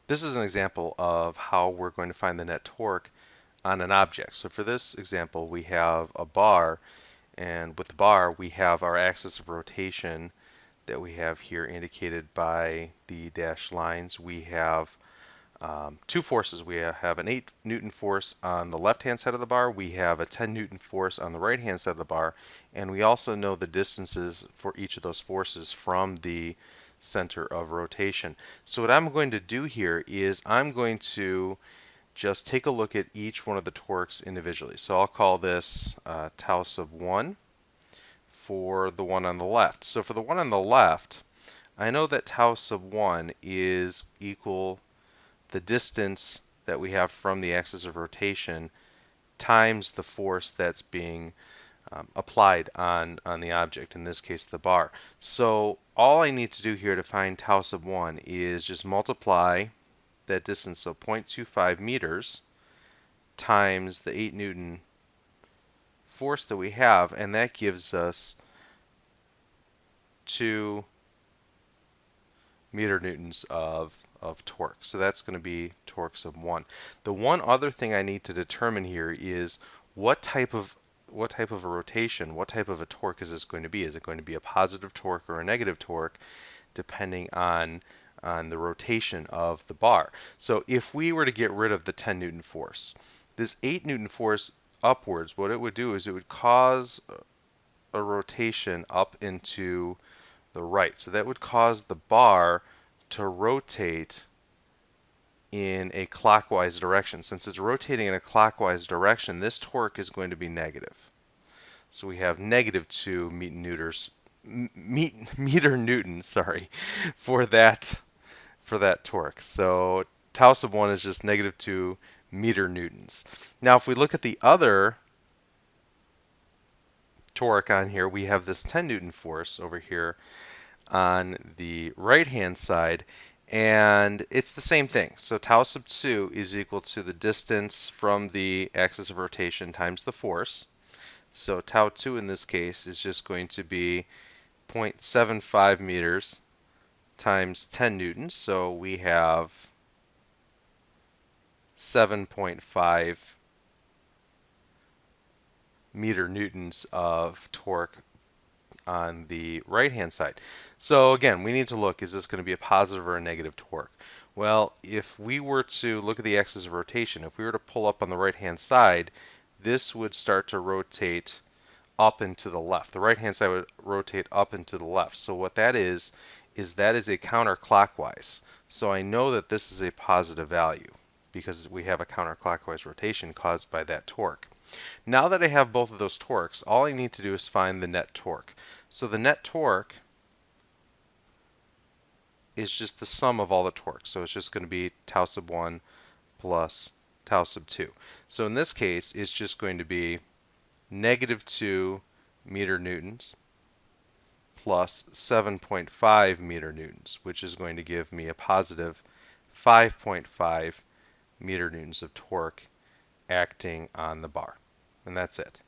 This is an example of how we're going to find the net torque on an object. So for this example, we have a bar, and with the bar, we have our axis of rotation that we have here indicated by the dashed lines. We have two forces. We have an 8 Newton force on the left-hand side of the bar. We have a 10 Newton force on the right-hand side of the bar. And we also know the distances for each of those forces from the center of rotation. So what I'm going to do here is I'm going to just take a look at each one of the torques individually. So I'll call this tau sub 1 for the one on the left. So for the one on the left, I know that tau sub 1 is equal the distance that we have from the axis of rotation times the force that's being applied on the object, in this case the bar. So all I need to do here to find tau sub 1 is just multiply that distance, so 0.25 meters, times the 8 Newton force that we have, and that gives us 2 meter newtons of torque. So that's going to be torque sub 1. The one other thing I need to determine here is what type of a rotation, what type of a torque is this going to be? Is it going to be a positive torque or a negative torque, depending on the rotation of the bar? So if we were to get rid of the 10 Newton force, this 8 Newton force upwards, what it would do is it would cause a rotation up into the right. So that would cause the bar to rotate in a clockwise direction. Since it's rotating in a clockwise direction, this torque is going to be negative. So we have negative 2 meter newtons, sorry, for that torque. So tau sub 1 is just negative 2 meter newtons. Now if we look at the other torque on here, we have this 10 Newton force over here on the right hand side, and it's the same thing. So tau sub 2 is equal to the distance from the axis of rotation times the force. So tau 2 in this case is just going to be 0.75 meters times 10 newtons. So we have 7.5 meter newtons of torque on the right hand side. So again, we need to look, is this going to be a positive or a negative torque? Well, if we were to look at the axis of rotation, if we were to pull up on the right hand side, this would start to rotate up and to the left. The right hand side would rotate up and to the left. So what that is that is a counterclockwise. So I know that this is a positive value because we have a counterclockwise rotation caused by that torque. Now that I have both of those torques, all I need to do is find the net torque. So the net torque is just the sum of all the torques. So it's just going to be tau sub 1 plus tau sub 2. So in this case, it's just going to be negative 2 meter newtons plus 7.5 meter newtons, which is going to give me a positive 5.5 meter newtons of torque acting on the bar. And that's it.